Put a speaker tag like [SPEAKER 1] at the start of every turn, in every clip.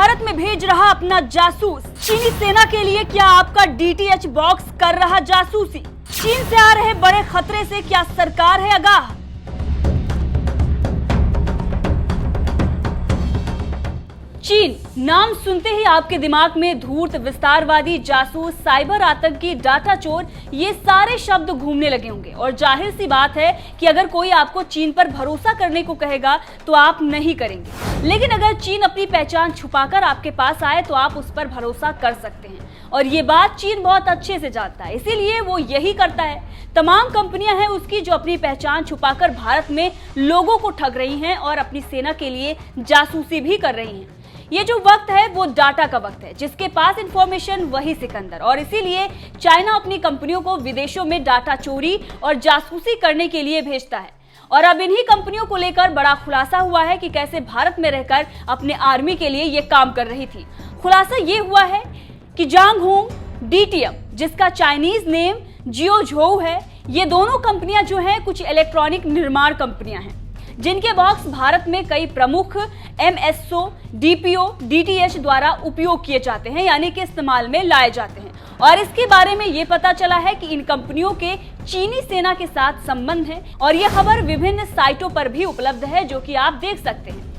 [SPEAKER 1] भारत में भेज रहा अपना जासूस। चीनी सेना के लिए क्या आपका डीटीएच बॉक्स कर रहा जासूसी? चीन से आ रहे बड़े खतरे से क्या सरकार है आगाह? चीन नाम सुनते ही आपके दिमाग में धूर्त, विस्तारवादी, जासूस, साइबर आतंकी, डाटा चोर, ये सारे शब्द घूमने लगे होंगे। और जाहिर सी बात है कि अगर कोई आपको चीन पर भरोसा करने को कहेगा तो आप नहीं करेंगे। लेकिन अगर चीन अपनी पहचान छुपाकर आपके पास आए तो आप उस पर भरोसा कर सकते हैं। और ये बात चीन बहुत अच्छे से जानता है, इसीलिए वो यही करता है। तमाम कंपनियां हैं उसकी जो अपनी पहचान छुपाकर भारत में लोगों को ठग रही हैं और अपनी सेना के लिए जासूसी भी कर रही हैं। ये जो वक्त है वो डाटा का वक्त है, जिसके पास इंफॉर्मेशन वही सिकंदर। और इसीलिए चाइना अपनी कंपनियों को विदेशों में डाटा चोरी और जासूसी करने के लिए भेजता है। और अब इन्हीं कंपनियों को लेकर बड़ा खुलासा हुआ है कि कैसे भारत में रहकर अपने आर्मी के लिए ये काम कर रही थी। खुलासा ये हुआ है कि जांग होंग, डीटीएम, जिसका चाइनीज नेम जियोझोउ है, ये दोनों कंपनियां जो हैं कुछ इलेक्ट्रॉनिक निर्माण कंपनियां हैं, जिनके बॉक्स भारत में कई प्रमुख एमएसओ, डीपीओ, डीटीएच द्वारा उपयोग किए जाते हैं, यानी कि इस्तेमाल में लाए जाते हैं। और इसके बारे में ये पता चला है कि इन कंपनियों के चीनी सेना के साथ संबंध है। और यह खबर विभिन्न साइटों पर भी उपलब्ध है, जो कि आप देख सकते हैं।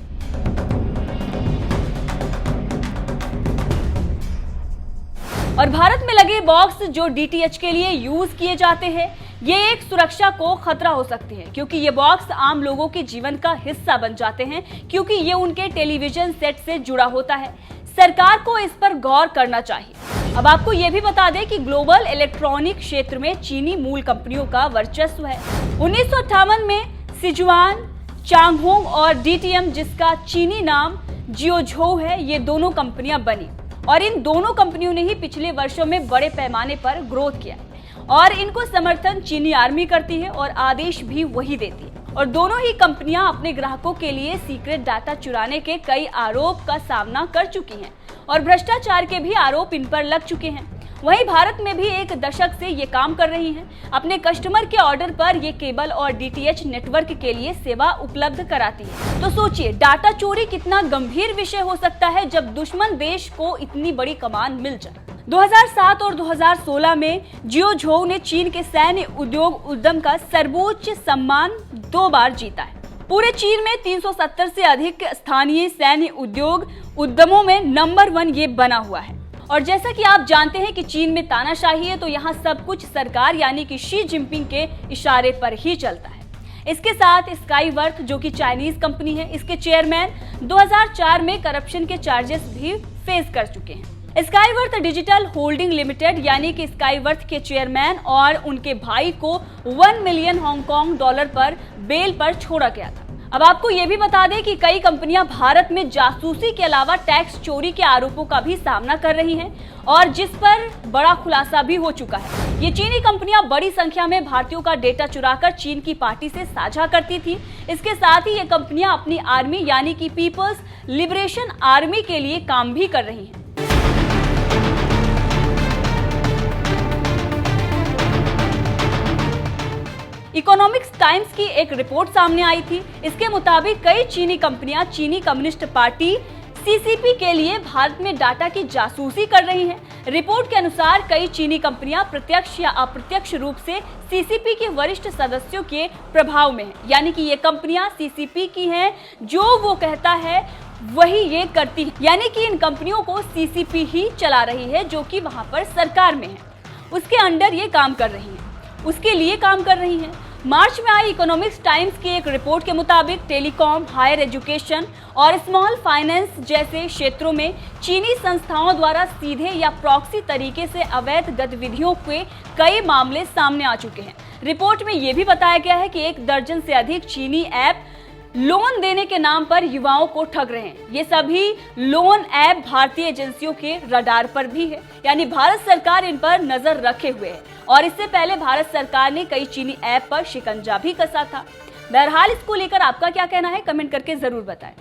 [SPEAKER 1] और भारत में लगे बॉक्स जो डीटीएच के लिए यूज किए जाते हैं, ये एक सुरक्षा को खतरा हो सकती है, क्योंकि ये बॉक्स आम लोगों के जीवन का हिस्सा बन जाते हैं, क्योंकि ये उनके टेलीविजन सेट से जुड़ा होता है। सरकार को इस पर गौर करना चाहिए। अब आपको ये भी बता दें कि ग्लोबल इलेक्ट्रॉनिक क्षेत्र में चीनी मूल कंपनियों का वर्चस्व है। 1958 में सिजुआन, चांगहोंग और डीटीएम, जिसका चीनी नाम जियोझोउ है, ये दोनों कंपनियां बनी। और इन दोनों कंपनियों ने ही पिछले वर्षों में बड़े पैमाने पर ग्रोथ किया और इनको समर्थन चीनी आर्मी करती है और आदेश भी वही देती है। और दोनों ही कंपनियां अपने ग्राहकों के लिए सीक्रेट डाटा चुराने के कई आरोप का सामना कर चुकी हैं और भ्रष्टाचार के भी आरोप इन पर लग चुके हैं। वहीं भारत में भी एक दशक से ये काम कर रही हैं। अपने कस्टमर के ऑर्डर पर ये केबल और डीटीएच नेटवर्क के लिए सेवा उपलब्ध कराती है। तो सोचिए, डाटा चोरी कितना गंभीर विषय हो सकता है जब दुश्मन देश को इतनी बड़ी कमान मिल जाए। 2007 और 2016 में जियोझोउ ने चीन के सैन्य उद्योग उद्यम का सर्वोच्च सम्मान 2 बार जीता है। पूरे चीन में 370 से अधिक स्थानीय सैन्य उद्योग उद्यमों में नंबर 1 ये बना हुआ है। और जैसा कि आप जानते हैं कि चीन में तानाशाही है, तो यहाँ सब कुछ सरकार यानी कि शी जिनपिंग के इशारे पर ही चलता है। इसके साथ स्काईवर्थ, जो कि चाइनीज कंपनी है, इसके चेयरमैन 2004 में करप्शन के चार्जेस भी फेस कर चुके हैं। स्काईवर्थ डिजिटल होल्डिंग लिमिटेड यानी कि स्काईवर्थ के चेयरमैन और उनके भाई को 1 मिलियन हांगकांग डॉलर पर बेल पर छोड़ा गया था। अब आपको ये भी बता दें कि कई कंपनियां भारत में जासूसी के अलावा टैक्स चोरी के आरोपों का भी सामना कर रही हैं और जिस पर बड़ा खुलासा भी हो चुका है। ये चीनी कंपनियां बड़ी संख्या में भारतीयों का डेटा चुराकर चीन की पार्टी से साझा करती थी। इसके साथ ही ये कंपनियां अपनी आर्मी यानी कि पीपल्स लिबरेशन आर्मी के लिए काम भी कर रही हैं। इकोनॉमिक्स टाइम्स की एक रिपोर्ट सामने आई थी। इसके मुताबिक कई चीनी कंपनियां चीनी कम्युनिस्ट पार्टी सीसीपी के लिए भारत में डाटा की जासूसी कर रही हैं। रिपोर्ट के अनुसार कई चीनी कंपनियां प्रत्यक्ष या अप्रत्यक्ष रूप से सीसीपी के वरिष्ठ सदस्यों के प्रभाव में हैं, यानी कि ये कंपनियां सीसीपी की हैं, जो वो कहता है वही ये करती है, यानी कि इन कंपनियों को सीसीपी ही चला रही है, जो कि वहां पर सरकार में है, उसके अंडर ये काम कर रही है, उसके लिए काम कर रही हैं। मार्च में आई इकोनॉमिक्स टाइम्स की एक रिपोर्ट के मुताबिक टेलीकॉम, हायर एजुकेशन और स्मॉल फाइनेंस जैसे क्षेत्रों में चीनी संस्थाओं द्वारा सीधे या प्रॉक्सी तरीके से अवैध गतिविधियों के कई मामले सामने आ चुके हैं। रिपोर्ट में यह भी बताया गया है कि 1 दर्जन से अधिक चीनी ऐप लोन देने के नाम पर युवाओं को ठग रहे हैं। ये सभी लोन ऐप भारतीय एजेंसियों के रडार पर भी है, यानी भारत सरकार इन पर नजर रखे हुए है। और इससे पहले भारत सरकार ने कई चीनी ऐप पर शिकंजा भी कसा था। बहरहाल इसको लेकर आपका क्या कहना है, कमेंट करके जरूर बताएं।